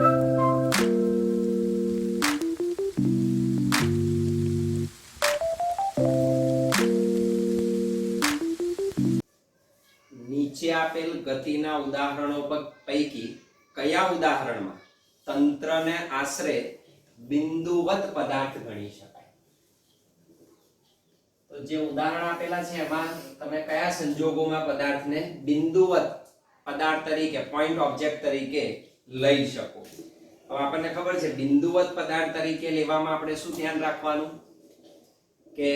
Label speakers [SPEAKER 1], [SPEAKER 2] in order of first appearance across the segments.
[SPEAKER 1] નીચે આપેલ ગતિના ઉદાહરણો પૈકી કયા ઉદાહરણમાં તંત્રને આશરે બિંદુવત પદાર્થ ગણી શકાય? તો જે ઉદાહરણ આપેલા છે એમાં તમે કયા સંજોગોમાં પદાર્થને બિંદુવત પદાર્થ તરીકે, પોઈન્ટ ઓબ્જેક્ટ તરીકે લઈ શકો? હવે આપણને ખબર છે બિંદુવત પદાર્થ તરીકે લેવામાં આપણે શું ધ્યાન રાખવાનું કે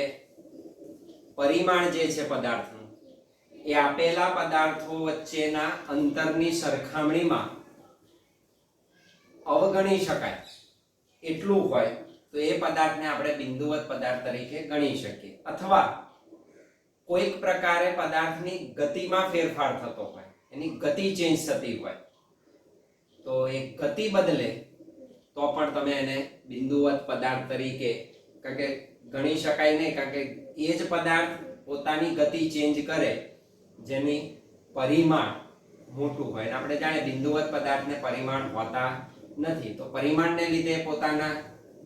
[SPEAKER 1] પરિમાણ જે છે પદાર્થનું એ આપેલા પદાર્થો વચ્ચેના અંતરની સરખામણીમાં અવગણી શકાય એટલું હોય તો એ પદાર્થને આપણે બિંદુવત પદાર્થ તરીકે ગણી શકીએ. અથવા કોઈક પ્રકારે પદાર્થની ગતિમાં ફેરફાર થતો હોય, એની ગતિ ચેન્જ થતી હોય, તો એ ગતિ બદલે તો પણ તમે એને બિંદુવત પદાર્થ તરીકે ગણી શકાય નહીં, કારણ કે એ જ પદાર્થ પોતાની ગતિ ચેન્જ કરે જેની પરિમાણ મોટું હોય. આપણે જાણે બિંદુવત પદાર્થને પરિમાણ હોતા નથી, તો પરિમાણને લીધે પોતાના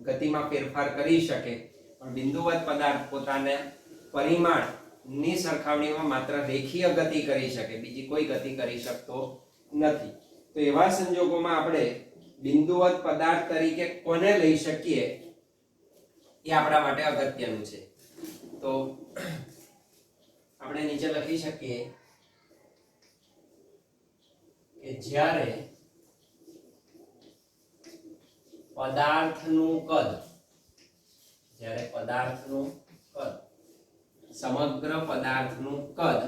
[SPEAKER 1] ગતિમાં ફેરફાર કરી શકે, પણ બિંદુવત પદાર્થ પોતાના પરિમાણની સરખામણીમાં માત્ર રેખીય ગતિ કરી શકે, બીજી કોઈ ગતિ કરી શકતો નથી. તો એવા સંજોગોમાં આપણે બિંદુવત પદાર્થ તરીકે કોને લઈ શકીએ એ આપણા માટે અગત્યનું છે. તો આપણે નીચે લખી શકીએ કે જ્યારે પદાર્થનું કદ સમગ્ર પદાર્થનું કદ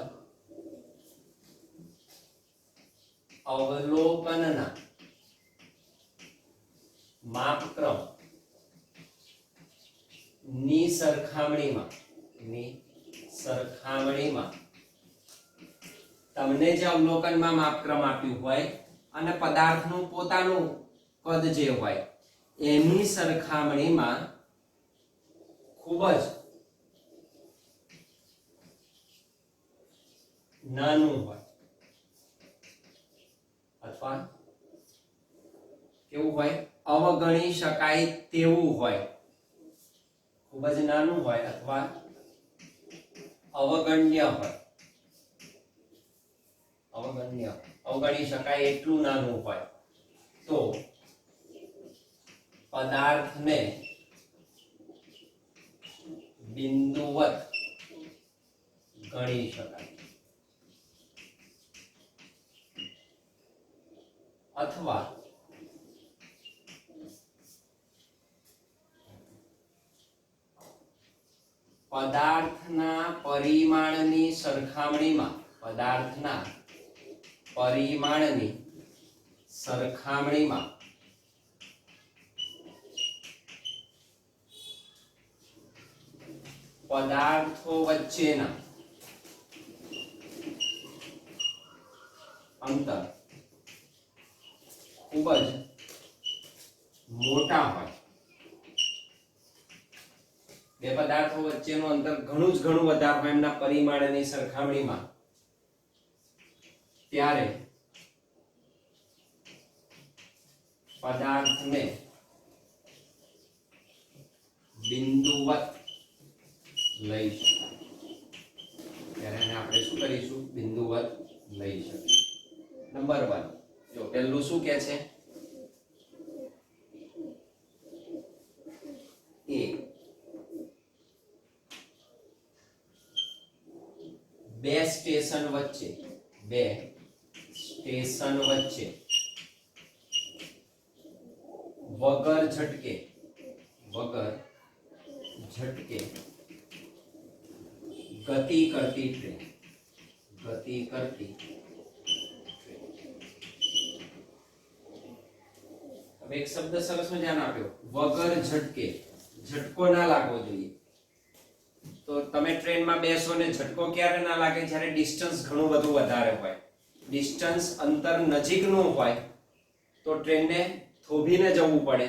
[SPEAKER 1] અવલોકનના માપક્રમ ની સરખામણીમાં તમને જે અવલોકનમાં માપક્રમ આપ્યું હોય અને પદાર્થનું પોતાનું કદ જે હોય એની સરખામણીમાં ખૂબ જ નાનું હોય અથવા કેવું હોય, અવગણી શકાય તેવું હોય, ખૂબ જ નાનું હોય અથવા અવગણ્ય હોય, અવગણી શકાય એટલું નાનું હોય, તો પદાર્થને બિંદુવત ગણી શકાય. અથવા પદાર્થના પરિમાણની સરખામણીમાં પદાર્થો વચ્ચેના અંતર ખૂબ જ મોટા હોય, બે પદાર્થો વચ્ચેનું અંતર ઘણું વધારે હોય એમના પરિમાણની સરખામણીમાં, ત્યારે પદાર્થને બિંદુવત લઈ શકાય. ત્યારે એને આપણે શું કરીશું? બિંદુવત લઈ શકીએ. નંબર 1 જો પહેલું શું કહે છે? એ બે સ્ટેશન વચ્ચે વગર ઝટકે ગતિ કરતી ટ્રેન. હવે એક શબ્દ સરસ મજાનો આપ્યો, વગર ઝટકે. ઝટકો ના લાગવો જોઈએ. તો તમે ટ્રેનમાં બેસો ને ઝટકો ક્યારે ના લાગે? જ્યારે ડિસ્ટન્સ ઘણું બધું વધારે હોય, ડિસ્ટન્સ અંતર નજીકનું હોય તો ટ્રેનને થોભીને જવું પડે,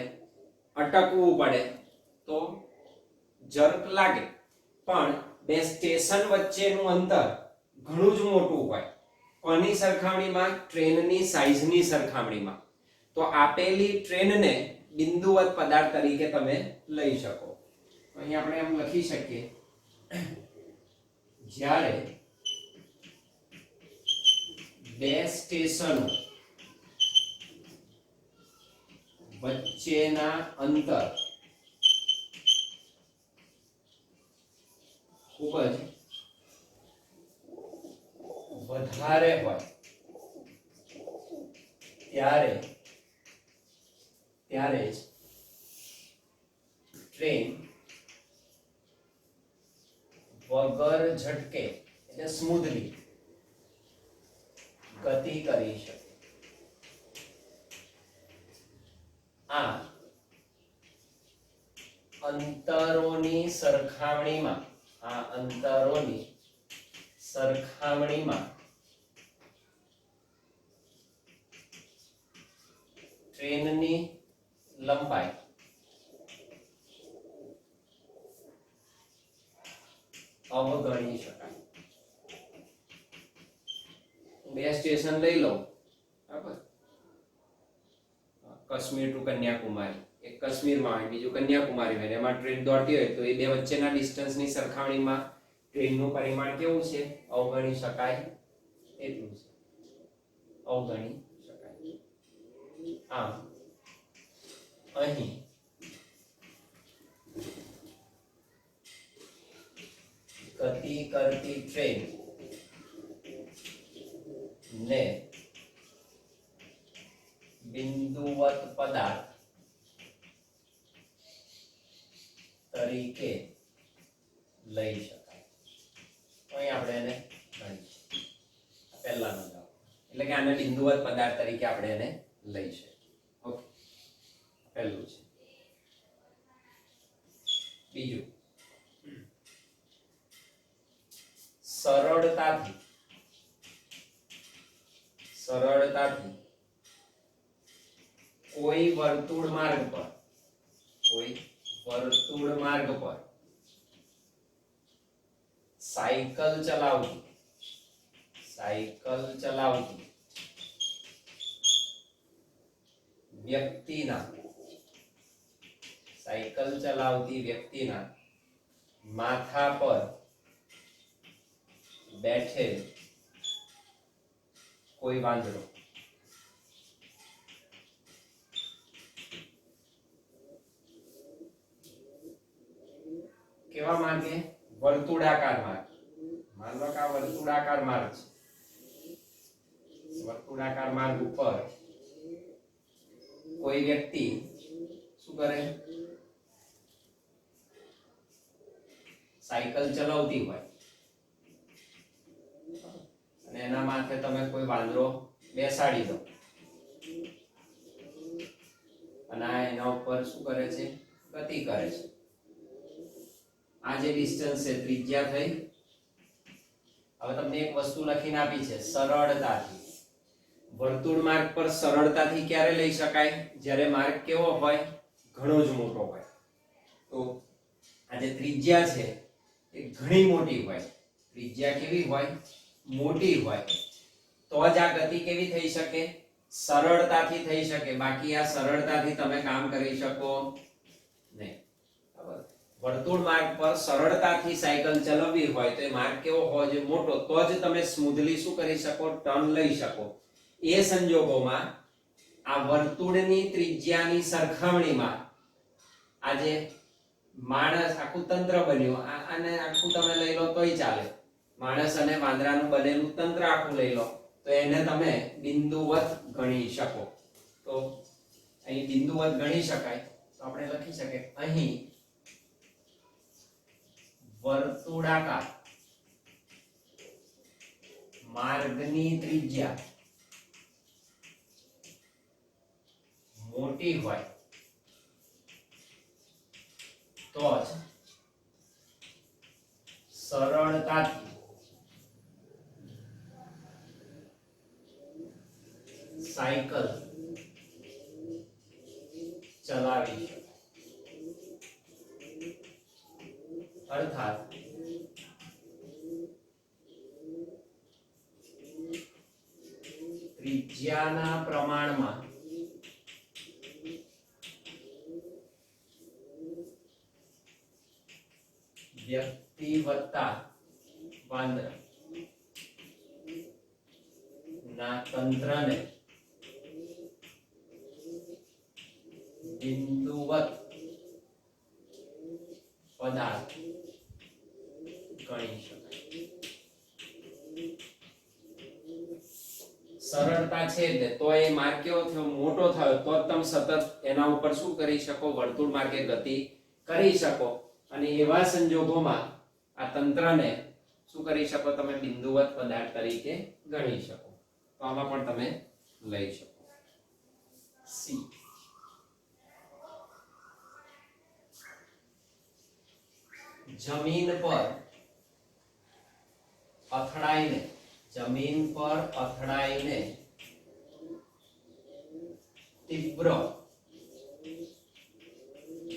[SPEAKER 1] અટકવું પડે, તો જર્ક લાગે. પણ બે સ્ટેશન વચ્ચેનું અંતર ઘણું જ મોટું હોય, કોની સરખામણીમાં? ટ્રેનની સાઈઝની સરખામણીમાં. તો આપેલી ટ્રેનને બિંદુવત પદાર્થ તરીકે તમે લઈ શકો. અહીં આપણે એમ લખી શકીએ, જ્યારે બે સ્ટેશનો વચ્ચેના અંતર ખૂબ જ વધારે હોય ત્યારે જ ટ્રેન વગર ઝટકે એટલે સ્મૂધલી ગતિ કરી શકે. આ અંતરોની સરખામણીમાં ટ્રેનની લંબાઈ અવગણી શકાય. બે સ્ટેશન લઈ લો, બરાબર, કાશ્મીર ટુ કન્યાકુમારી. એક કાશ્મીરમાં હોય, બીજું કન્યાકુમારી હોય, એમાં ટ્રેન દોડતી હોય તો એ બે વચ્ચેના ડિસ્ટન્સની સરખામણીમાં ટ્રેનનું પરિમાણ કેવું છે? અવગણી શકાય એટલું છે, અવગણી શકાય. આમ અહીં ગતિ કરતી ટ્રેન ને બિંદુવત પદાર્થ તરીકે લઈ શકાય. અહીં આપણે એને ગણીશું પહેલાનો જવાબ, એટલે કે આને બિંદુવત પદાર્થ તરીકે આપણે એને લઈ શકીએ. ઓકે, પહેલું છે. બીજું, સરળતાથી કોઈ વર્તુળ માર્ગ પર સાયકલ ચલાવતી વ્યક્તિના માથા પર બેઠેલ કોઈ વાંદરો કેવા માર્ગે? વર્તુળાકાર માર્ગ. માન લો કે આ વર્તુળાકાર માર્ગ છે. વર્તુળાકાર માર્ગ ઉપર કોઈ વ્યક્તિ શું કરે? સાયકલ ચલાવતી હોય અને એના માથે તમે કોઈ વાંદરો બેસાડી દો અને આ એના ઉપર શું કરે છે? ગતિ કરે છે. આ જે ડિસ્ટન્સ છે, ત્રિજ્યા થઈ. હવે તમને એક વસ્તુ લખીને આપી છે, સરળતાથી. વર્તુળ માર્ગ પર સરળતાથી ક્યારે લઈ શકાય? જ્યારે માર્ગ કેવો હોય? ઘણો જ મોટો હોય. તો આ જે ત્રિજ્યા છે એ ઘણી મોટી હોય. ત્રિજ્યા કેવી હોય? મોટી હોય. તો જ આ ગતિ કેવી થઈ શકે? સરળતાથી થઈ શકે. બાકી આ સરળતાથી તમે કામ કરી શકો નહીં. બરાબર? વર્તુળ માર્ગ પર સરળતાથી સાયકલ ચલાવવી હોય તો એ માર્ગ કેવો હોવો જોઈએ? મોટો. તો જ તમે સ્મૂધલી શું કરી શકો? ટર્ન લઈ શકો. એ સંજોગોમાં આ વર્તુળની ત્રિજ્યાની સરખામણીમાં આજે માણસ આખું તંત્ર બન્યું, અને આખું તમે લઈ લો તોય ચાલે. માણસ અને વાંદરાનું બનેલું તંત્ર આખું લઈ લો તો એને તમે બિંદુવત ગણી શકો. તો અહીં બિંદુવત ગણી શકાય તો આપણે લખી શકીએ, અહીં વર્તુળાકાર માર્ગની ત્રિજ્યા મોટી હોય તો જ સરળતાથી સાયકલ ચલાવી શકાય. અર્થાત ત્રિજ્યાના પ્રમાણમાં વ્યક્તિ વત્તા વાંદરા ના તંત્રને બિંદુવત પદાર્થ ગણી શકાય. સરળતા છે એટલે તો એ માર્ગ કેવો થયો, મોટો થયો, તો જ તમે સતત એના ઉપર શું કરી શકો, વર્તુળ માર્ગે ગતિ કરી શકો. અને એવા સંજોગોમાં આ તંત્રને શું કરી શકો, તમે બિંદુવત પદાર્થ તરીકે ગણી શકો. તો આમાં પણ તમે લઈ શકો. સી જમીન પર અથડાઈને, જમીન પર અથડાઈને તીવ્ર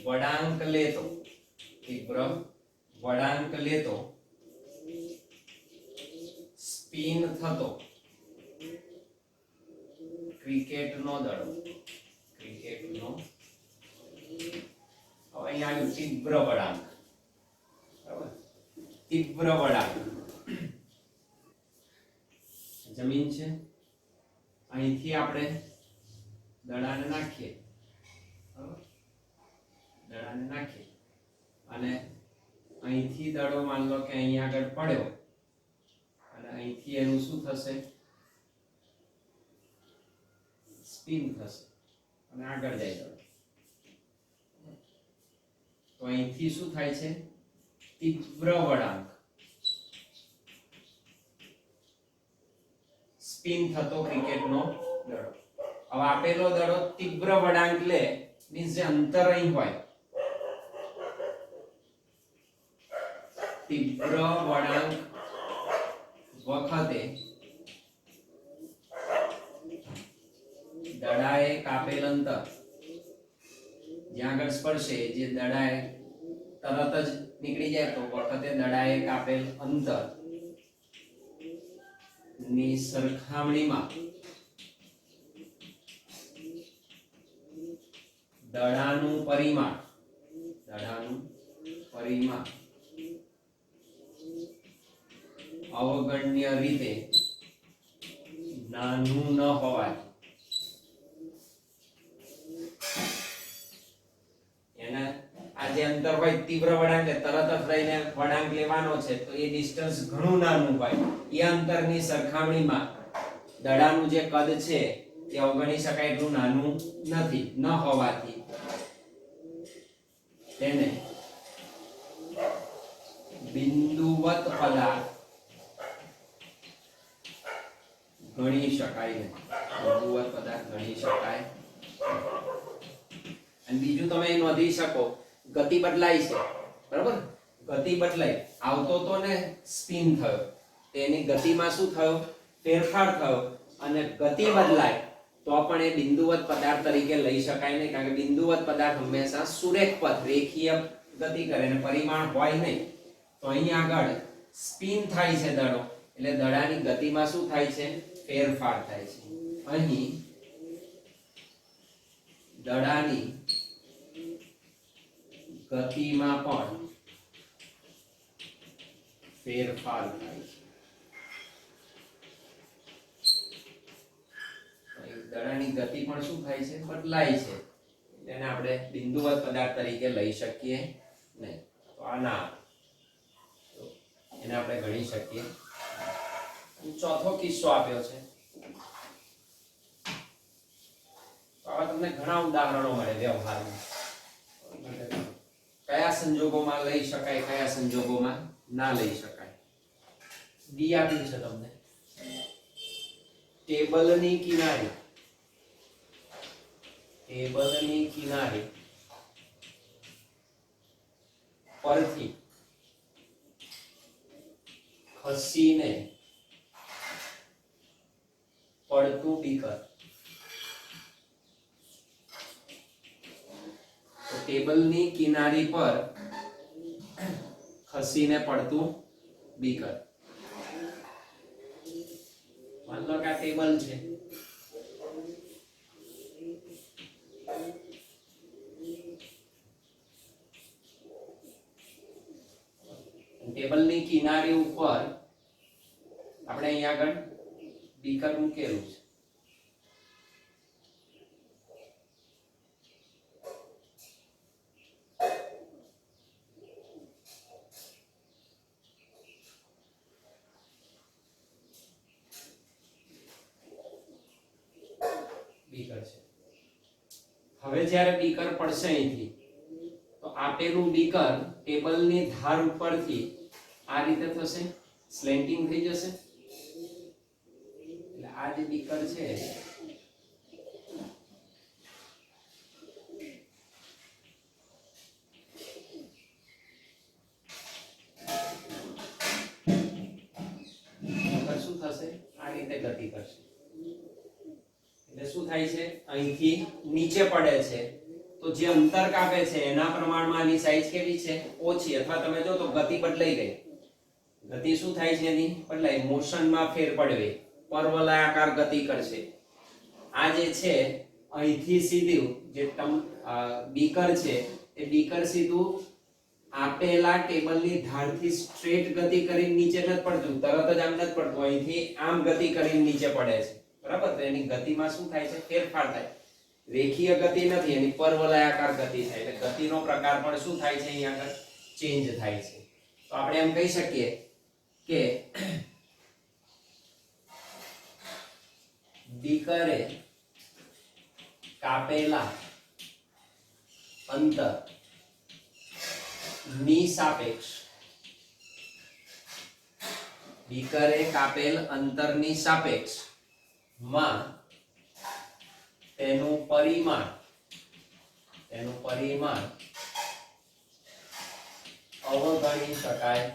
[SPEAKER 1] વળાંક લેતો, તીવ્ર વળાંક લેતો સ્પિન થતો ક્રિકેટનો દડો, ક્રિકેટનો હવે અહીંયા આવ્યું તીવ્ર વળાંક, બરાબર, તીવ્ર વળાંક. જમીન છે, અહીંથી આપણે દડાને નાખીએ, બરાબર, દડાને નાખીએ અને અહીંથી દડો માન લો કે અહીંયા આગળ પડ્યો અને અહીંથી એનું શું થશે, સ્પિન થશે અને આગળ જાય દડો. તો અહીંથી શું થાય છે, તીવ્ર વળાંક, સ્પિન થતો ક્રિકેટનો દડો. હવે આપેલો દડો તીવ્ર વળાંક લે, મીન્સ જે અંતર અહીં હોય, તીવ્ર વળાંક વખતે દડાએ કાપેલ અંતર, જ્યાં આગળ સ્પર્શે, જે દડાએ તરત જ નીકળી જાય તો વખતે દડાએ કાપેલ અંતર ની સરખામણીમાં દડાનું પરિમાણ, દડાનું પરિમાણ અવગણ્ય રીતે નાનું ન હોવાથી, એના આ જે અંતર હોય તીવ્ર વળાંક તરત જ રહીને વળાંક લેવાનો છે, તો એ ડિસ્ટન્સ ઘણું નાનું હોય, એ અંતરની સરખામણીમાં દડાનું જે કદ છે તે અવગણી શકાય એટલું નાનું નથી, ન હોવાથી તેને બિંદુવત પદાર્થ ગણી શકાય નહીં, બિંદુવત પદાર્થ ગણી શકાય. અને બીજું તમે એ નોંધી શકો, ગતિ બદલાય છે, બરાબર, ગતિ બદલાય, આવતો તો ને સ્પિન થયો, તેની ગતિમાં શું થયો, ફેરફાર થયો. અને ગતિ બદલાય તો પણ એ બિંદુવત પદાર્થ તરીકે લઈ શકાય નહીં, કારણ કે બિંદુવત પદાર્થ હંમેશા સુરેખ પથ, રેખીય ગતિ કરે અને પરિમાણ હોય નહીં. તો અહીંયા આગળ સ્પિન થાય છે દડો, એટલે દડાની ગતિમાં શું થાય છે, ફેરફાર થાય છે. અહીં દડાની ગતિમાં પણ ફેરફાર થાય છે. દડાની ગતિ પણ શું થાય છે, બદલાય છે. એને આપણે બિંદુવત પદાર્થ તરીકે લઈ શકીએ નહીં. તો આ ના, એને આપણે ગણી શકીએ. ચોથો કિસ્સો આપ્યો છે, તો આવા તમને ઘણા ઉદાહરણો મળે વ્યવહારમાં. કયા સંજોગોમાં લઈ શકાય, કયા સંજોગોમાં ના લઈ શકાય. ડી આપ્યું છે તમને, ટેબલની કિનારે, ટેબલની કિનારે પરથી ખસીને પડતું બીકર. તો ટેબલની કિનારી પર ખસીને પડતું બીકર. માન લો કે આ ટેબલ છે, ટેબલની કિનારી ઉપર આપણે અહીંયા આગળ બીકર મૂકેલું છે. બીકર છે. હવે જ્યારે બીકર પડશે અહીંથી તો આપેલું બીકર ટેબલની ધાર ઉપરથી આ રીતે થશે, સ્લેન્ટિંગ થઈ જશે. એટલે આ જે બીકર છે શું થશે, આ રીતે ગતિ કરશે. એટલે શું થાય છે, અહીંથી નીચે પડે છે તો જે અંતર કાપે છે એના પ્રમાણમાં આની સાઈઝ કેવી છે, ઓછી. અથવા તમે જો તો ગતિ બદલાઈ ગઈ. ગતિ શું થાય છે એની બદલાઈ, મોશનમાં ફેર પડવે, પરવલયાકાર ગતિ કરશે. આ જે છે અહીંથી સીધું જે બીકર છે એ બીકર સીધું આપેલા ટેબલની ધારથી સ્ટ્રેટ ગતિ કરીને નીચે નથી પડતું, તરત જ આમ નથી પડતું, અહીંથી આમ ગતિ કરીને નીચે પડે છે. બરાબર? તો એની ગતિમાં શું થાય છે, ફેરફાર થાય. રેખીય ગતિ નથી, એની પરવલયાકાર ગતિ થાય. એટલે ગતિનો પ્રકાર પણ શું થાય છે, અહીંયા આગળ ચેન્જ થાય છે. તો આપણે એમ કહી શકીએ કે બીકરે કાપેલા અંતર ની સાપેક્ષ, બીકરે કાપેલ અંતરની સાપેક્ષ માં તેનું પરિમાણ અવગણી શકાય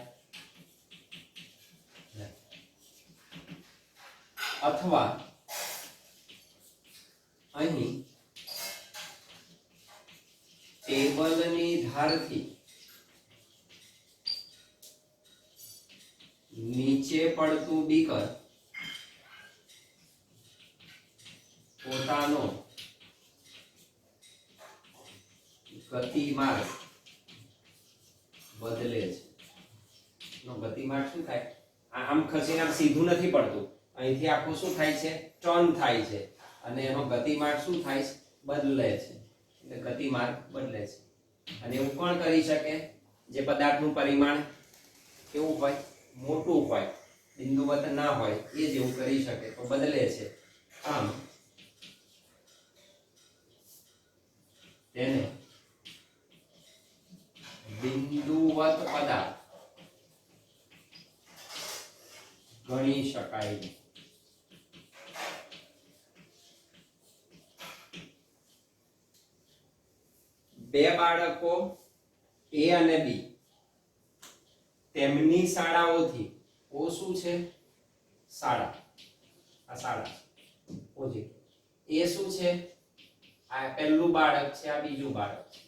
[SPEAKER 1] અથવા અહીં ટેબલની ધારથી નીચે પડતું બીકર પોતાનો ગતિમાર્ગ બદલે છે. ગતિમાર્ગ શું થાય, આમ ખસીને આમ સીધું નથી પડતું, અહીંથી આખું શું થાય છે, ટર્ન થાય છે, અને એનો ગતિમાર્ગ શું થાય છે, બદલે છે. એટલે ગતિમાર્ગ બદલે છે. અને એવું કોણ કરી શકે, જે પદાર્થનું પરિમાણ કેવું હોય, મોટું હોય, બિંદુવત ના હોય, એ જ એવું કરી શકે. તો બદલે છે. આમ તેને બિંદુવત પદાર્થ ગણી શકાય. બે બાળકો એ અને બી તેમની શાળાઓથી, ઓ શું છે, શાળા, આ શાળા ઓજી, એ શું છે, આ પહેલું બાળક છે, આ બીજું બાળક છે.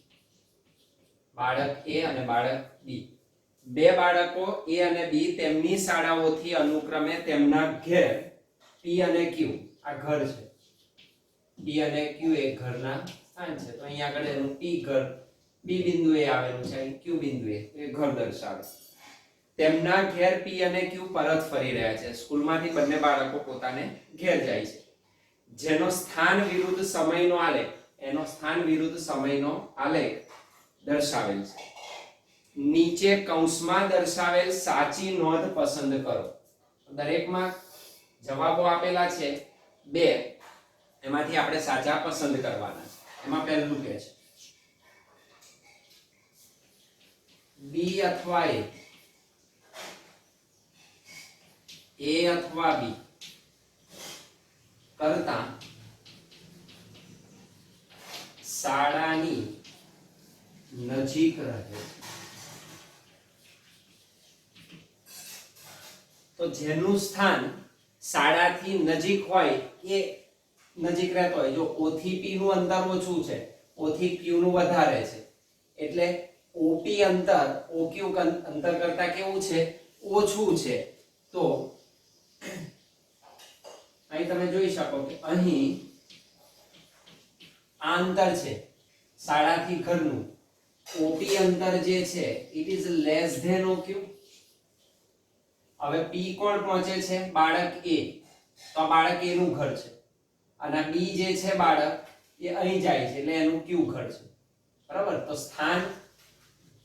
[SPEAKER 1] બાળક એ અને બાળક બી. બે બાળકો એ અને બી તેમની શાળાઓથી અનુક્રમે તેમના ઘેર પી અને ક્યુ, આ ઘર છે, પી અને ક્યુ એ ઘરના સ્થાન છે. તો અહીંયા આગળ એનું પી ઘર બી બિંદુએ આવેલું છે, અહીં ક્યુ બિંદુએ, એ ઘર દર્શાવે. તેમના ઘેર પી અને ક્યુ પરત ફરી રહ્યા છે. સ્કૂલમાંથી બંને બાળકો પોતાને ઘેર જાય છે. જેનો સ્થાન વિરુદ્ધ સમયનો આલેખ, એનો સ્થાન વિરુદ્ધ સમયનો આલેખ દર્શાવેલ છે. નીચે કૌંસમાં દર્શાવેલ સાચી નોંધ પસંદ કરો. દરેકમાં જવાબો આપેલા છે 2, એમાંથી આપણે સાચા પસંદ કરવાના છે. એમાં પહેલું કે છે બી અથવા એ અથવા બી કરતા શાળાની નજીક રહે છે. તો જેનું સ્થાન શાળાથી નજીક હોય એ નજીક રહેતો હોય. જો O થી P નું અંતર ઓછું છે, O થી Q નું વધારે છે, એટલે OP અંતર OQ અંતર કરતા કેવું છે, ઓછું છે. તો અહીં તમે જોઈ શકો કે અહીં આ અંતર છે શાળાથી ઘરનું, OP અંતર જે છે it is less than OQ. હવે P કોણ પહોંચે છે? બાળક A. તો આ બાળક A નું ઘર છે અને B જે છે બાળક એ અહીં જાય છે એટલે એનું Q ઘર છે. બરાબર? તો સ્થાન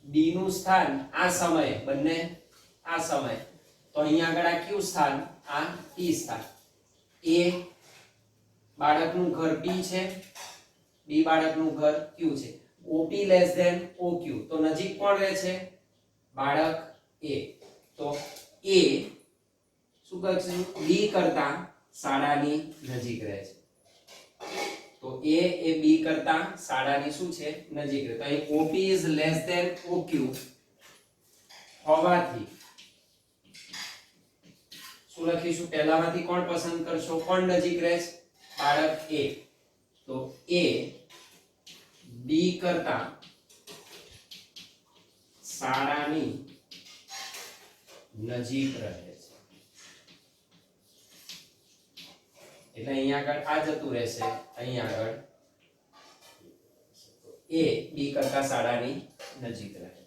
[SPEAKER 1] B નું સ્થાન આ સમયે બંને આ સમયે તો અહીંયા આગળ આ Q સ્થાન આ P સ્થાન. A બાળકનું ઘર P છે, B બાળકનું ઘર Q છે. OP લેસ ધેન OQ તો નજીક કોણ રહે છે? બાળક A. તો A શું કરશે? B કરતા શાળાની નજીક રહે છે. તો A એ B કરતા શાળાની શું છે? નજીક રહે. તો અહીં OP is less than OQ હોવાથી શું લખીશું? પહેલામાંથી કોણ પસંદ કરશો? કોણ નજીક રહે છે? બાળક A. તો A B કરતા શાળાની નજીક રહે છે. એટલે અહીંયા આગળ આ જતું રહેશે, અહીંયા આગળ A B કરતા શાળાની નજીક રહે છે.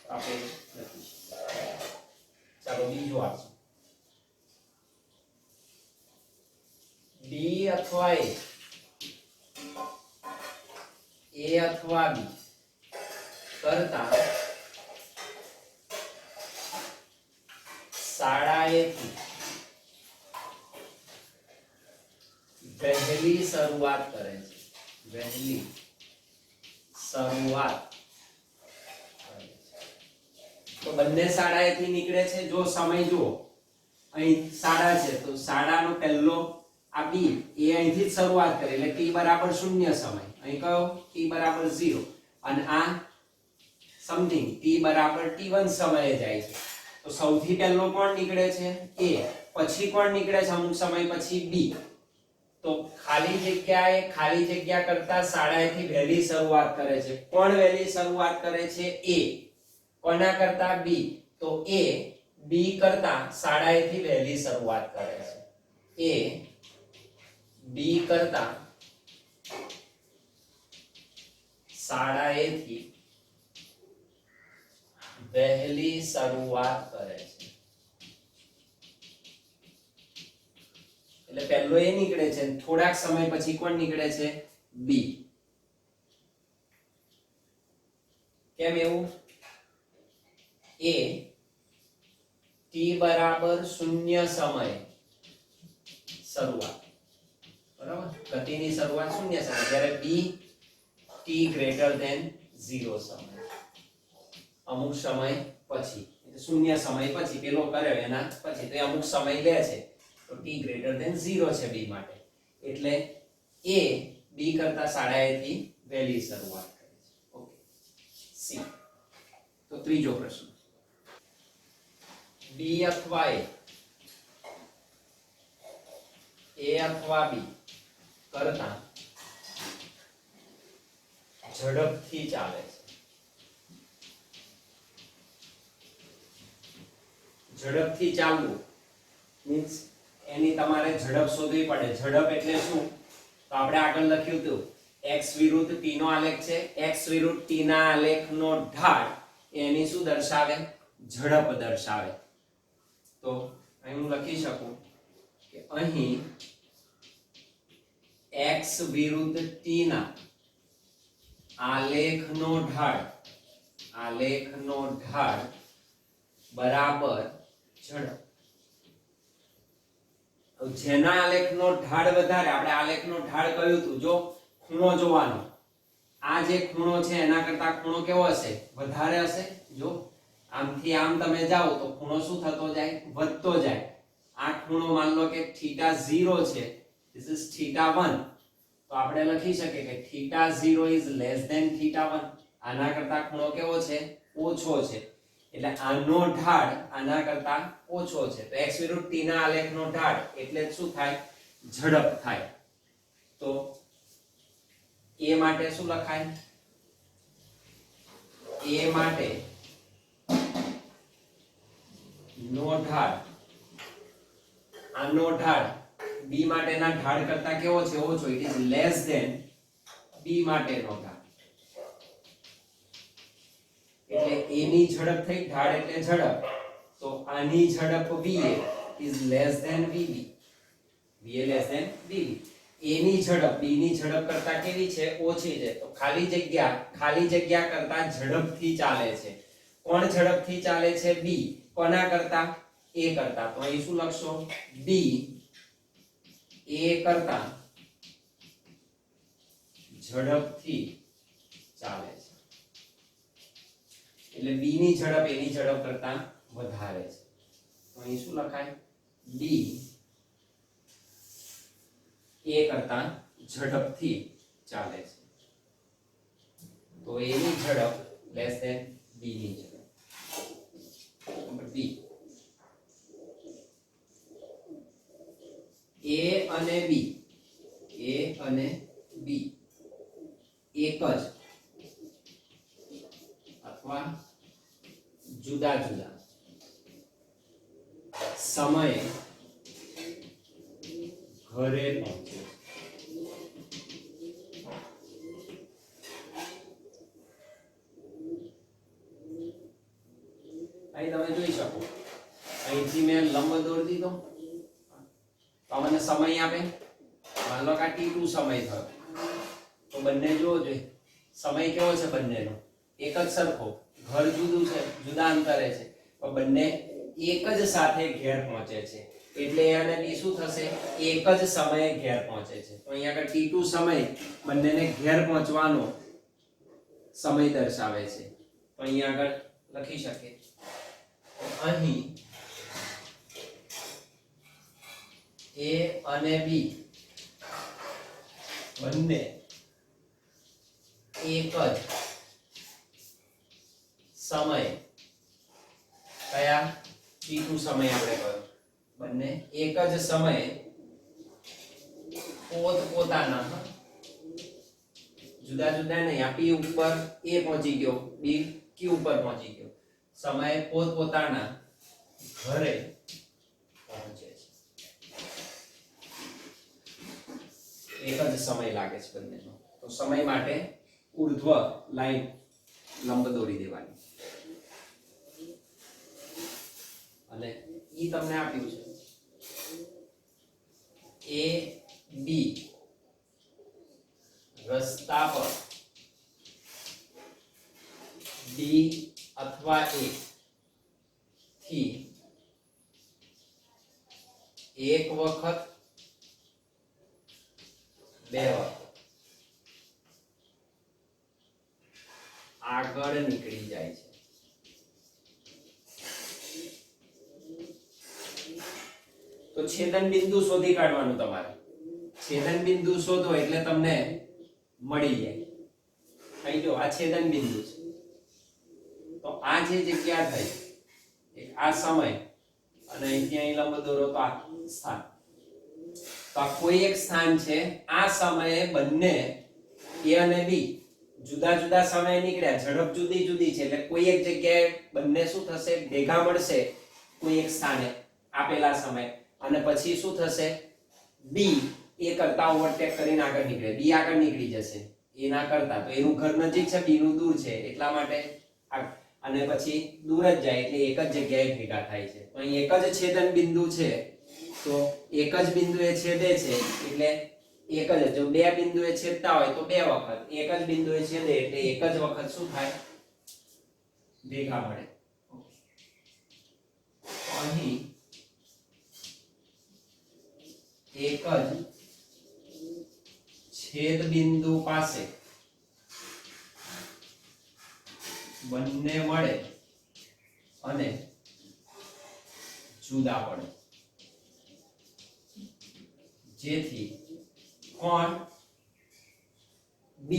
[SPEAKER 1] આપણે લખીશું. ચાલો બીજું આપશું. B અથવા A અથવા B કરતા શાળાએથી વહેલી શરૂઆત કરે છે. વહેલી શરૂઆત તો બંને શાળાએથી નીકળે છે. જો સમય જુઓ, અહીં શાળા છે તો શાળાનો પહેલો આ B એ અહીંથી જ શરૂઆત કરે એટલે t બરાબર 0 સમય. અહીં કયો? t બરાબર 0 અને આ સમથિંગ t બરાબર t1 સમયે જાય છે. તો સૌથી પહેલો કોણ નીકળે છે? A. પછી કોણ નીકળે છે? અમુક સમય પછી B. તો ખાલી જગ્યા કરતા શાળાએથી વહેલી શરૂઆત કરે છે. કોણ વહેલી શરૂઆત કરે છે? A. કોના કરતા? B. તો A B કરતા શાળાએથી વહેલી શરૂઆત કરે છે. A B કરતા શાળાએથી વહેલી શરૂઆત કરે છે. એટલે પહેલો એ નીકળે છે, થોડાક સમય પછી કોણ નીકળે છે? B. કેમ એવું? A t બરાબર 0 સમય શરૂઆત. બરાબર? ગતિની શરૂઆત 0 સમય, જ્યારે B t greater than 0 સમય. અમુક સમય પછી, 0 સમય પછી પેલો કર્યો એના પછી તો અમુક સમય લે છે. તો t greater than 0 છે B માટે. એટલે A B કરતા શાળાએથી વહેલી શરૂઆત કરે છે. ઓકે. C. તો ત્રીજો પ્રશ્ન. B અથવા A અથવા B કરતા ઝડપથી ચાલે છે. ઝડપથી ચાલવું મીન્સ એની તમારે ઝડપ શોધવી પડે. ઝડપ એટલે શું? તો આપણે આગળ લખ્યું હતું x વિરુદ્ધ t નો આલેખ છે. x વિરુદ્ધ t ના આલેખનો ઢાળ એની શું દર્શાવે? ઝડપ દર્શાવે. તો અહીં હું લખી શકું કે અહીં x વિરુદ્ધ t ના આલેખનો ઢાળ બરાબર ઝડપ. જેના આલેખનો ઢાળ વધારે, આપણે આલેખનો ઢાળ કહ્યું હતું, જો ખૂણો જોવાનો, આ જે ખૂણો છે એના કરતા ખૂણો કેવો હશે? વધારે હશે. જો આમથી આમ તમે જાઓ તો ખૂણો શું થતો જાય? વધતો જાય. આ ખૂણો માન લો કે θ0 છે, this is θ1, તો આપણે લખી શકીએ કે θ0 is less than θ1. આના કરતા ખૂણો કેવો છે? ઓછો છે. એટલે આનો ઢાળ આના કરતા ઓછો છે. તો x વિરુદ્ધ t ના આલેખનો ઢાળ એટલે શું થાય? ઝડપ થાય. તો a માટે શું લખાય? a માટે નો ઢાળ, આનો ઢાળ b માટેના ઢાળ કરતા કેવો છે? ઓછો. It is less than b માટેનો ઢાળ. એટલે a ની ઝડપ થઈ, ઢાળ એટલે ઝડપ, તો તો આની ઝડપ va is less than vb, va less than vb. a ની ઝડપ b ની ઝડપ કરતા કેવી છે? ઓછી છે. તો ખાલી જગ્યા કરતા ઝડપથી ચાલે છે. કોણ ઝડપથી ચાલે છે? b. કોના કરતા? a કરતા. તો અહીં શું લખશો? b a કરતા ઝડપથી ચાલે છે. એટલે b ની ઝડપ a ની ઝડપ કરતા વધારે છે. તો અહીં શું લખાય? b a કરતા ઝડપથી ચાલે છે. તો a ની ઝડપ લેસ ધેન b ની ઝડપ. Number b. a અને b એક જ અથવા જુદા જુદા સમયે ઘરે પહોંચે. અહીં તમે જોઈ શકો, અહીંથી મેં લંબ દોરી દીધો તો મને સમય આપે. માનો કે t2 સમય થયો તો બંને જોવો જોઈએ સમય કેવો છે બંનેનો? એક જ સરખો. ઘર જુદું છે, જુદા અંતરે છે, પણ બંને એક જ સાથે ઘેર પહોંચે છે. એટલે a અને b શું થશે? એક જ સમયે ઘેર પહોંચે છે. તો અહીંયા આગળ t2 સમય બંનેને ઘેર પહોંચવાનો સમય દર્શાવે છે. તો અહીંયા આગળ લખી શકીએ અહીં a અને b બંને એક જ સમય, કયા? t2 સમય આપણે કહ્યો, બંને એક જ સમયે પોતપોતાના જુદા જુદા નહીં, આ p ઉપર a પહોંચી ગયો, b q ઉપર પહોંચી ગયો, સમયે પોતપોતાના ઘરે પહોંચે છે. એક જ સમય લાગે છે બંનેનો. તો સમય માટે ઉર્ધ્વ લાઈન લંબ દોરી દેવાની. અને ઈ તમને આપ્યું છે a b રસ્તા પર d અથવા a થી એક વખત, બે વખત આગળ નીકળી જાય છે. તો છેદન બિંદુ શોધી કાઢવાનું તમારે. છેદન બિંદુ શોધો એટલે તમને મળી જાય. અહીં જો આ છેદન બિંદુ છે, તો આ જે જગ્યા થઈ આ સમય અને અહીંથી અહીં લંબ દોરો તો આ સ્થાન, તો આ કોઈ એક સ્થાન છે. આ સમયે બંને a અને b જુદા જુદા સમયે નીકળ્યા, ઝડપ જુદી જુદી છે, એટલે કોઈ એક જગ્યાએ બંને શું થશે? ભેગા મળશે કોઈ એક સ્થાને આપેલા સમય. અને પછી શું થશે? b a કરતા ઓવરટેક કરીને આગળ નીકળે, b આગળ નીકળી જશે a ના કરતા. તો એનું ઘર નજીક છે, b નું દૂર છે, એટલા માટે અને પછી દૂર જ જાય એટલે એક જ જગ્યાએ ભેગા થાય છે. તો અહીં એક જ છેદન બિંદુ છે, તો એક જ બિંદુએ છેદે છે એટલે એક જ. જો બે બિંદુએ છેદતા હોય તો બે વખત, એક જ બિંદુએ છેદે એટલે એક જ વખત શું થાય? ભેગા મળે. અહીં એક જ છેદ બિંદુ પાસે બંને મળે અને જુદા પડે, જેથી કોણ? b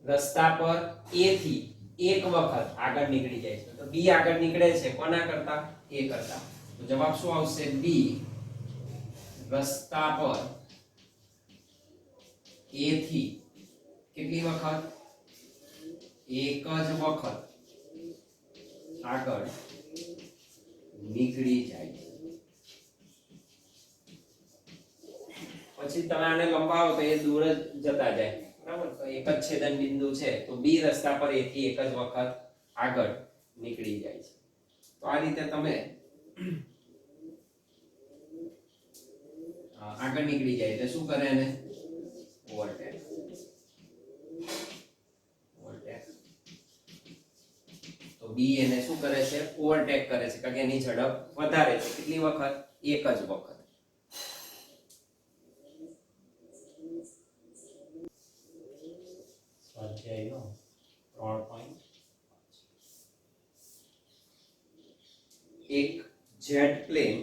[SPEAKER 1] રસ્તા પર a થી એક વખત આગળ નીકળી જાય છે. તો b આગળ નીકળે છે કોના કરતા? a કરતા. તો જવાબ શું આવશે? b રસ્તા પર a થી કેટલી વખત? એક જ વખત આગળ નીકળી જાય છે. પછી તમે આને લંબાવો તો એ દૂર જ જતા જાય, બરાબર? તો એક જ છેદન બિંદુ છે, તો b રસ્તા પર a થી એક જ વખત આગળ નીકળી જાય છે. તો આ રીતે તમે આગળ નીકળી જાય એટલે શું કરે એને ઓવરટેક તો બી એને શું કરે છે ઓવરટેક કરે છે કારણ કે એની ઝડપ વધારે છે કેટલી વખત એક જ વખત સ્વાધ્યાયનો 3.5 એક જેટ પ્લેન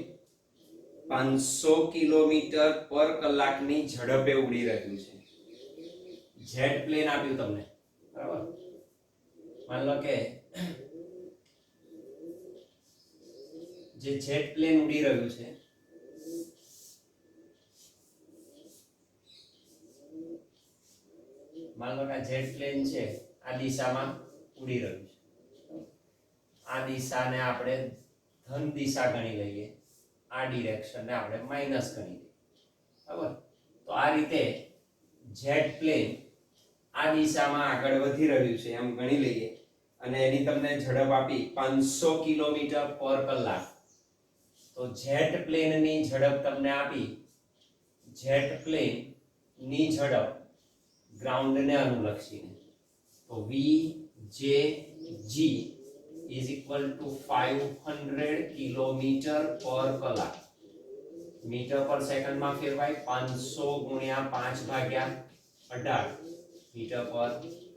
[SPEAKER 1] 500 કિલોમીટર પર કલાકની ઝડપે ઉડી રહ્યું છે જેટ પ્લેન આપ્યું તમને બરાબર માન લો કે જે જેટ પ્લેન ઉડી રહ્યું છે માન લો કે આ જેટ પ્લેન છે આ દિશામાં ઉડી રહ્યું છે આ દિશાને આપણે ધન દિશા ગણી લઈએ આ ડિરેક્શનને આપણે માઈનસ ગણી લઈએ બરાબર તો આ રીતે જેટ પ્લેન આ દિશામાં આગળ વધી રહ્યું છે એમ ગણી લઈએ અને એની તમને ઝડપ આપી 500 કિલોમીટર પર કલાક તો જેટ પ્લેનની ઝડપ તમને આપી જેટ પ્લેનની ઝડપ ગ્રાઉન્ડને અનુલક્ષીને તો v j g is equal to 500 kilometre પર કલાક મીટર પર સેકન્ડમાં ફેરવાય 500 ગુણ્યા 5 ભાગ્યા 18 મીટર પર સેકન્ડ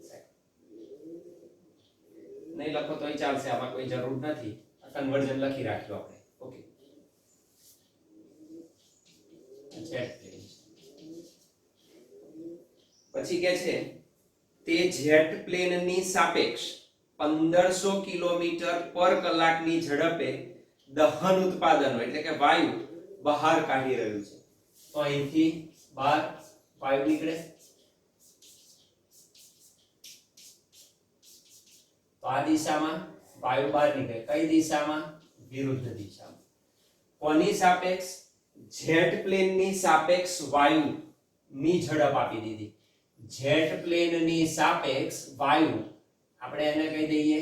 [SPEAKER 1] નહીં લખો તોય ચાલશે આમાં કોઈ જરૂર નથી આ કન્વર્ઝન લખી રાખ્યું આપણે ઓકે જેટ પ્લેન પછી કે છે તે જેટ પ્લેનની સાપેક્ષ 1500 કિલોમીટર પર કલાકની ઝડપે દહન ઉત્પાદનો એટલે કે વાયુ બહાર કાઢી રહ્યું છે તો અહીંથી બહાર વાયુ નીકળે તો આ દિશામાં વાયુ બહાર નીકળે કઈ દિશામાં વિરુદ્ધ દિશામાં કોની સાપેક્ષ જેટ પ્લેનની સાપેક્ષ વાયુ ની ઝડપ આપી દીધી જેટ પ્લેનની સાપેક્ષ વાયુ આપણે એને કહી દઈએ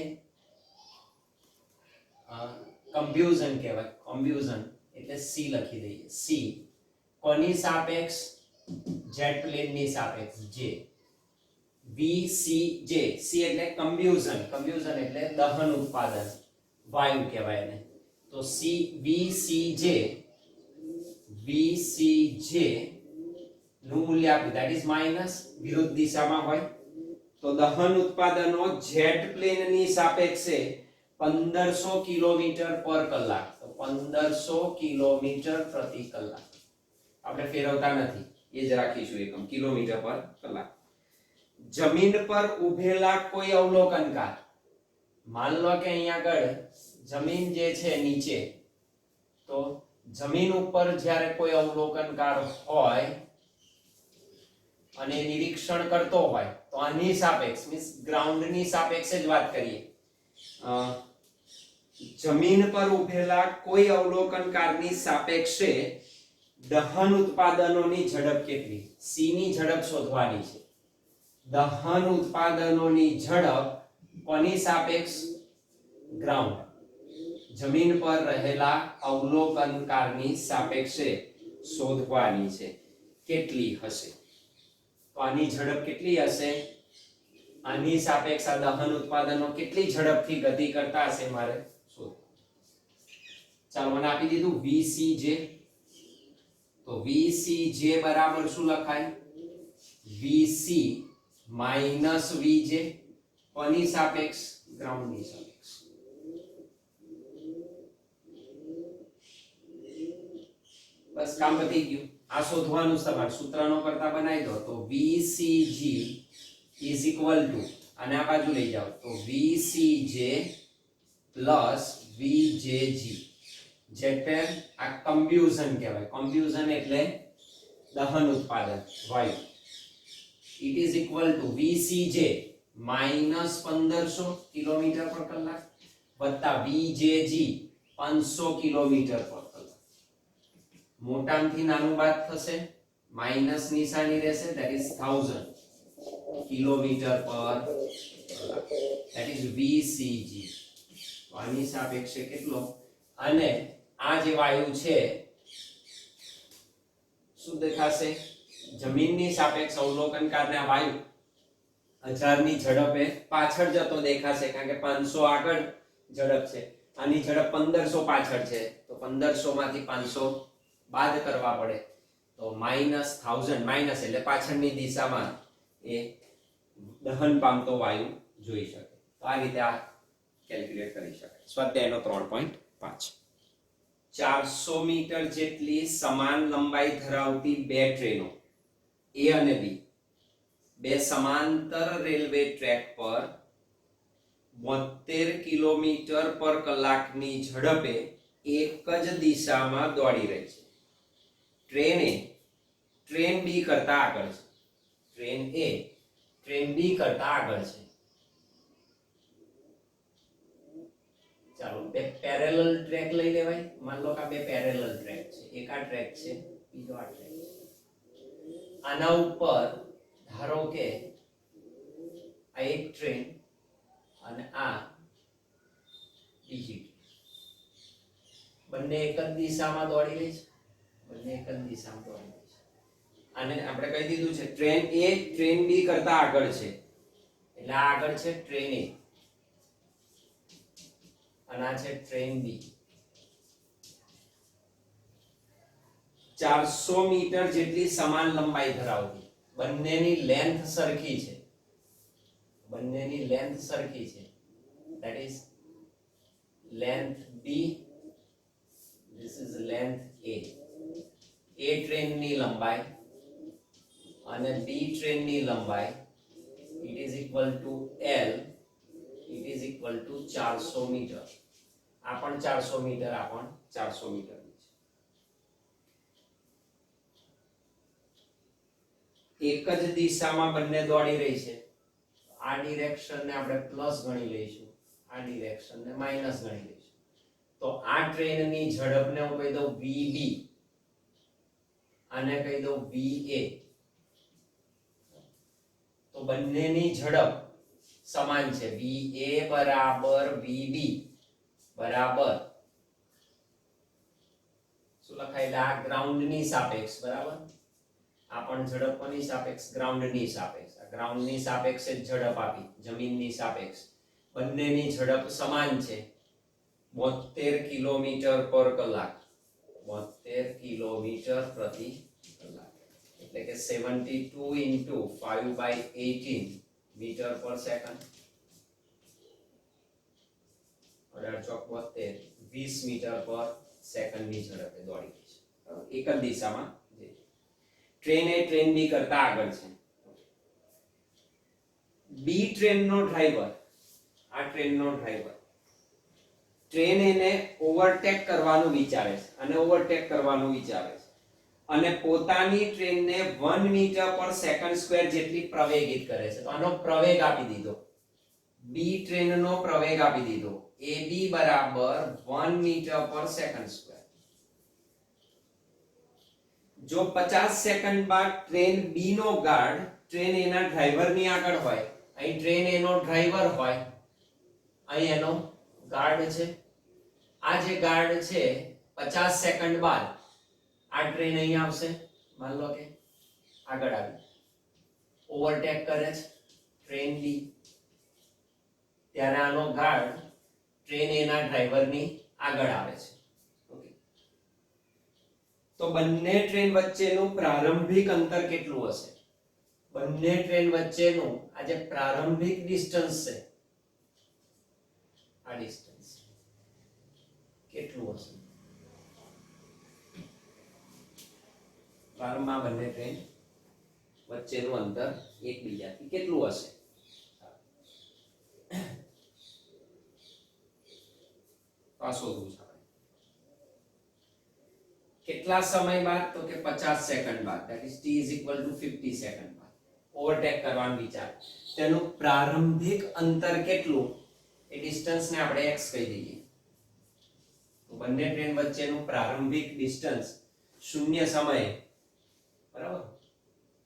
[SPEAKER 1] કમ્બ્યુઝન કહેવાય કમ્બ્યુઝન એટલે સી લખી દઈએ સી કોની સાપેક્ષ જેટ પ્લેનની સાપેક્ષ જે વી સી જે સી એટલે કમ્બ્યુઝન કમ્બ્યુઝન એટલે દહન ઉત્પાદન વાયુ કહેવાય એને તો સી વી સી જે નું મૂલ્ય આપ્યું ધેટ ઇઝ માઈનસ વિરુદ્ધ દિશામાં હોય તો દહન ઉત્પાદનો જેટ પ્લેનની સાપેક્ષે 1500 કિલોમીટર પર કલાક તો 1500 કિલોમીટર પ્રતિ કલાક આપણે ફેરવતા નથી એ જ રાખીશું એકમ કિલોમીટર પર કલાક જમીન પર ઉભેલા કોઈ અવલોકનકાર માન લો કે અહીંયા આગળ જમીન જે છે નીચે તો જમીન ઉપર જ્યારે કોઈ અવલોકનકાર હોય અને નિરીક્ષણ કરતો હોય તો આની સાપેક્ષ મીન્સ ગ્રાઉન્ડની સાપેક્ષે જ વાત કરીએ જમીન પર ઉભેલા કોઈ અવલોકનકારની સાપેક્ષે દહન ઉત્પાદનોની ઝડપ કેટલી સી ની ઝડપ શોધવાની છે દહન ઉત્પાદનોની ઝડપ કોની સાપેક્ષ ગ્રાઉન્ડ જમીન પર રહેલા અવલોકનકારની સાપેક્ષે શોધવાની છે કેટલી હશે તો આની ઝડપ કેટલી હશે આની સાપેક્ષ આ દહન ઉત્પાદનો કેટલી ઝડપથી ગતિ કરતા હશે મારે શોધવું ચાલો મને આપી દીધું VCJ તો VCJ બરાબર શું લખાય VC માઈનસ VJ કોની સાપેક્ષ ગ્રાઉન્ડની સાપેક્ષ બસ કામ પતી ગયું આ શોધવાનું તમારે સૂત્રનો કરતા બનાવી દો તો VCG is equal to અને આ બાજુ લઈ જાઓ તો VCJ plus VJG જેટલે આ કમ્બ્યુઝન કહેવાય કમ્બ્યુઝન એટલે દહન ઉત્પાદન વાયુ it is equal to VCJ minus 1500 kilometre પર કલાક વત્તા VJG 500 કિલોમીટર પર કલાક મોટામાંથી નાનું બાદ થશે માઈનસ નિશાની રહેશે that is 1000 કિલોમીટર પર that is VCG તો આની સાપેક્ષે કેટલો અને આ જે વાયુ છે શું દેખાશે? જમીનની સાપેક્ષ અવલોકનકારને આ વાયુ 1000 ની ઝડપે પાછળ જતો દેખાશે, કારણ કે 500 આગળ ઝડપ છે, આની ઝડપ 1500 પાછળ છે, તો 1500 માંથી 500 બાદ કરવા પડે, તો -1000 માઈનસ એટલે પાછળની દિશામાં એ દહન પામતો વાયુ જોઈ શકે. તો આ રીતે આ કેલ્ક્યુલેટ કરી શકાય. સ્વાધ્યાયનો 3.5 400 મીટર જેટલી સમાન લંબાઈ ધરાવતી બે ટ્રેનો એ અને બી બે સમાંતર રેલવે ટ્રેક પર 72 કિલોમીટર પર કલાકની ઝડપે એક જ દિશામાં દોડી રહી છે. ટ્રેન બી કરતા આગળ છે. ટ્રેન બી કરતા આગળ છે. ચાલો બે પેરેલલ ટ્રેક લઈ લેવાય. માન લો કે આ બે પેરેલલ ટ્રેક છે, એક આ ટ્રેક છે, બીજો આ ટ્રેક છે. આના ઉપર ધારો કે આ એક ટ્રેન અને આ બીજી ટ્રેન, બંને એક જ દિશામાં દોડી રહી છે. આને આપણે કહી દીધું છે ટ્રેન એ ટ્રેન બી કરતા આગળ છે, એટલે આ આગળ છે ટ્રેન એ અને આ છે ટ્રેન બી. 400 મીટર જેટલી સમાન લંબાઈ ધરાવતી, બંનેની લેન્થ સરખી છે, that is length b, this is length a ટ્રેનની લંબાઈ અને b ટ્રેનની લંબાઈ it is equal to l, it is equal to 400 metre. આ પણ 400 મીટર, આ પણ 400 મીટર છે. એક જ દિશામાં બંને દોડી રહી છે. આ ડિરેક્શન ને આપણે પ્લસ ગણી લઈશું, આ ડિરેક્શન ને માઈનસ ગણી લઈશું. તો આ ટ્રેનની ઝડપને હું કહી દઉં vb, આને કહી દઉં va. તો બંનેની ઝડપ સમાન છે. va બરાબર vb બરાબર શું લખાય? આ ગ્રાઉન્ડની સાપેક્ષ, બરાબર. આ પણ ઝડપ કોની સાપેક્ષ? ગ્રાઉન્ડની સાપેક્ષ. આ ગ્રાઉન્ડની સાપેક્ષે ઝડપ આપી, જમીનની સાપેક્ષ. બંનેની ઝડપ સમાન છે, 72 કિલોમીટર પર કલાક. 72 કિલોમીટર પ્રતિ કલાક, એટલે કે 72 into 5/18 મીટર પર સેકન્ડ. 18 20 મીટર પર સેકન્ડની ઝડપે દોડી રહી છે, એક જ દિશામાં. ટ્રેન એ ટ્રેન બી કરતા આગળ છે. બી ટ્રેનનો ડ્રાઈવર, આ ટ્રેનનો ડ્રાઈવર ટ્રેન એને ઓવરટેક કરવાનું વિચારે છે, અને પોતાની ટ્રેનને 1 મીટર પર સેકન્ડ સ્ક્વેર જેટલી પ્રવેગિત કરે છે. તો આનો પ્રવેગ આપી દીધો, બી ટ્રેનનો પ્રવેગ આપી દીધો, ab બરાબર 1 મીટર પર સેકન્ડ સ્ક્વેર. જો 50 સેકન્ડ બાદ ટ્રેન બી નો ગાર્ડ ટ્રેન એના ડ્રાઈવરની આગળ હોય, અહીં ટ્રેન એનો ડ્રાઈવર હોય, અહીં એનો ગાર્ડ છે. આ જે ગાર્ડ છે 50 સેકન્ડ બાદ આ ટ્રેન અહીં આવશે, માન લો કે આગળ આવી ઓવરટેક કરે છે ટ્રેન બી, ત્યારે આનો ગાર્ડ ટ્રેન એના ડ્રાઈવરની આગળ આવે છે. તો બંને ટ્રેન વચ્ચેનું પ્રારંભિક અંતર કેટલું હશે? બંને ટ્રેન વચ્ચેનું આ જે પ્રારંભિક ડિસ્ટન્સ છે, આ ડિસ્ટન્સ કેટલું હશે? પ્રારંભમાં બંને ટ્રેન વચ્ચેનું અંતર એકબીજાથી કેટલું હશે? આ શોધવું છે. કેટલા સમય બાદ? તો કે 50 સેકન્ડ બાદ, that is t is equal to 50 second બાદ ઓવરટેક કરવાનો વિચાર. તેનું પ્રારંભિક અંતર કેટલું? એ ડિસ્ટન્સ ને આપણે x કહી દઈએ. તો બંને ટ્રેન વચ્ચેનું પ્રારંભિક ડિસ્ટન્સ શૂન્ય સમયે, બરાબર,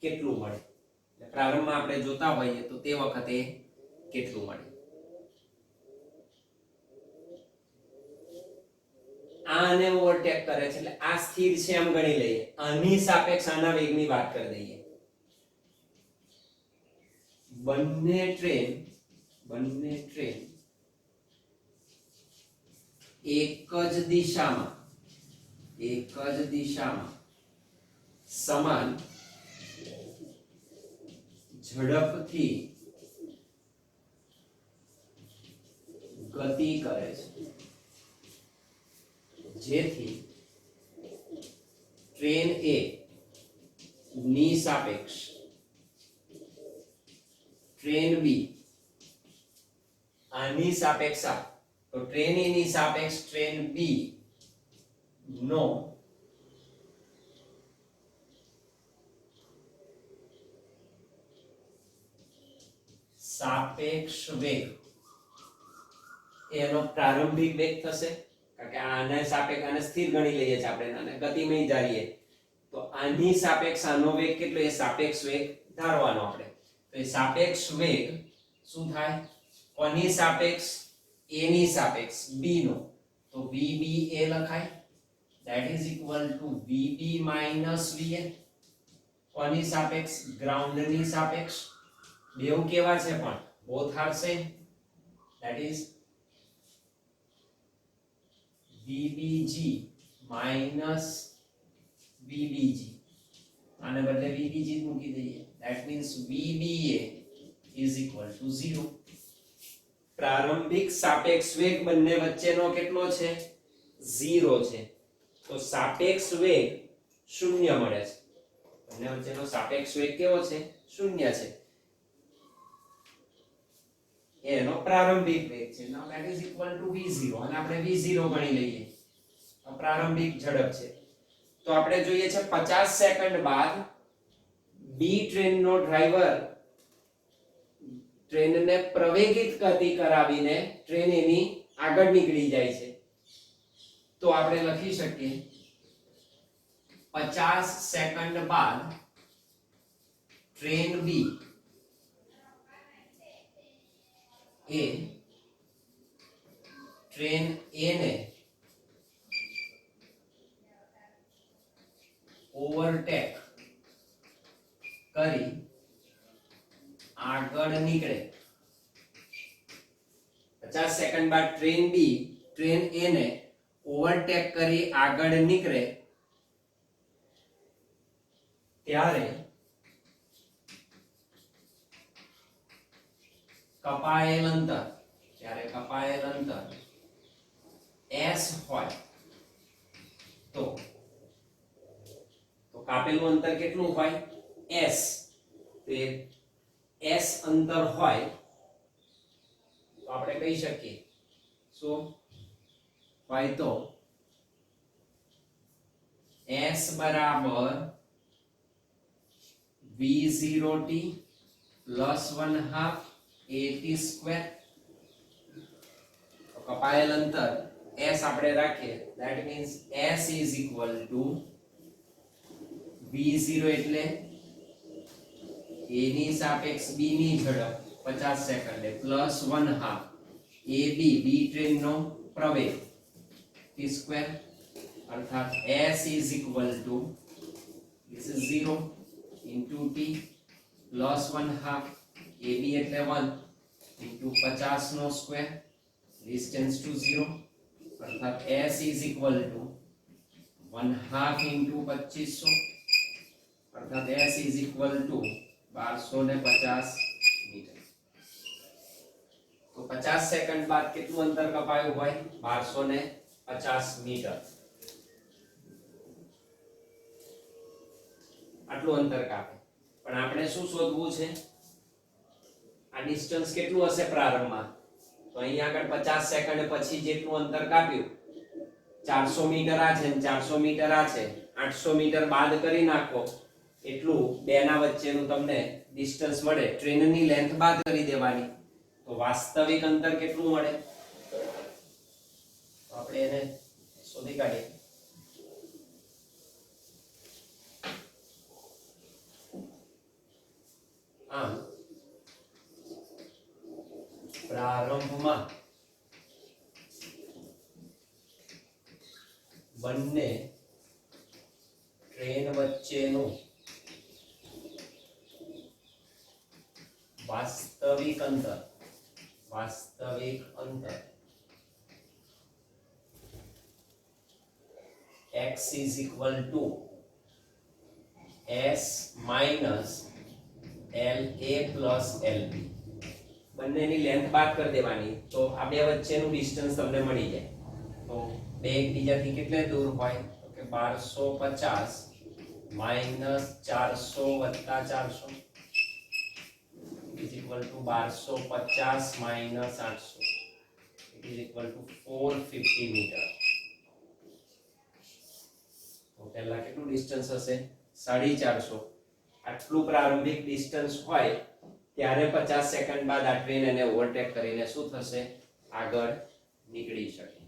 [SPEAKER 1] કેટલું મળે? એટલે પ્રારંભમાં આપણે જોતા હોઈએ તો તે વખતે કેટલું મળે? આને ઓવરટેક કરે છે એટલે આ સ્થિર છે એમ ગણી લઈએ, આની સાપેક્ષ આના વેગની વાત કરી દઈએ. બંને ટ્રેન એક જ દિશામાં સમાન ઝડપથી ગતિ કરે છે, જેથી ટ્રેન એ ની સાપેક્ષ ટ્રેન બી આની સાપેક્ષ તો ટ્રેન એ ની સાપેક્ષ ટ્રેન બી નો સાપેક્ષ વેગ એનો પ્રારંભિક વેગ થશે, કારણ કે આને સાપેક્ષ આને સ્થિર ગણી લઈએ છીએ આપણે, આને ગતિમય ધારીએ તો આની સાપેક્ષ આનો વેગ કેટલો એ સાપેક્ષ વેગ ધારવાનો આપણે. તો એ સાપેક્ષ વેગ શું થાય, કોની સાપેક્ષ, a ની સાપેક્ષ b નો, તો vb a લખાય, that is equal to vb minus vn. કોની સાપેક્ષ, ગ્રાઉન્ડ ની સાપેક્ષ, બેઉ કેવા છે પણ both are same, that is vbg minus vbg, આને બદલે vbg જ મૂકી દઈએ, that means vba is equal to 0. પ્રારંભિક સાપેક્ષ વેગ બંને વચ્ચેનો કેટલો છે, 0 છે, તો સાપેક્ષ વેગ 0 મળે છે, બંને વચ્ચેનો સાપેક્ષ વેગ કેવો છે, 0 છે, એનો પ્રારંભિક વેગ છે. now that is equal to v0 અને આપણે v0 ગણી લઈએ, આ પ્રારંભિક ઝડપ છે. તો આપણે જોઈએ છે 50 સેકન્ડ બાદ બી ટ્રેનનો ડ્રાઈવર ટ્રેનને પ્રવેગિત ગતિ કરાવીને ટ્રેન એની આગળ નીકળી જાય છે. તો આપણે લખી શકીએ 50 સેકન્ડ બાદ ટ્રેન બી એ ટ્રેન એ ને ઓવરટેક કરી આગળ નીકળે. 50 સેકન્ડ બાદ ટ્રેન બી ટ્રેન એ ને ઓવરટેક કરી આગળ નીકળે ત્યારે કપાયેલ અંતર s હોય તો કાપેલું અંતર કેટલું હોય, s. તે s અંતર હોય તો આપણે કહી શકીએ શું હોય, તો s બરાબર v0t plus 1/2 at square. તો કપાયેલ અંતર s આપણે રાખીએ, that means s is equal to v0 એટલે a ની સાપેક્ષ b ની ઝડપ 50 સેકન્ડે પ્લસ 1/2 ab b ટ્રેન નો પ્રવેગ t સ્ક્વેર, અર્થાત s is equal to this is 0 into t plus 1/2 ab એટલે 1 into 50 નો સ્ક્વેર, this tends to 0, અર્થાત s is equal to 1/2 into 2500, अर्थात s is equal to 1250 metre. तो 50 second બાદ કેટલું અંતર કપાયું હોય, 1250 મીટર. આટલું અંતર કાપે. પણ આપણે શું શોધવું છે, આ ડિસ્ટન્સ કેટલું હશે પ્રારંભમાં, તો અહીંયા આગળ 50 સેકન્ડ પછી જેટલું અંતર કાપ્યું 400 મીટર આ છે, 400 મીટર આ છે, 800 મીટર બાદ કરી નાખો એટલું બેના વચ્ચેનું તમને ડિસ્ટન્સ મળે. ટ્રેનની લેન્થ બાદ કરી દેવાની તો વાસ્તવિક અંતર કેટલું મળે, તો આપણે એને શોધી કાઢીએ. આમ પ્રારંભમાં બંને ટ્રેન વચ્ચેનું વાસ્તવિક અંતર x is equal to s minus LA plus LB. બંનેની લેન્થ બાદ કરી દેવાની તો આ બે વચ્ચેનું ડિસ્ટન્સ તમને મળી જાય. તો બે એકબીજાથી કેટલે દૂર હોય તો કે 1250 minus 400 વત્તા 400 is equal to 1250 minus 800 it is equal to 450 meter. તો પહેલા કેટલું ડિસ્ટન્સ હશે 450. આટલું પ્રારંભિક ડિસ્ટન્સ હોય ત્યારે 50 સેકન્ડ બાદ આ ટ્રેન એને ઓવરટેક કરીને શું થશે આગળ નીકળી શકે.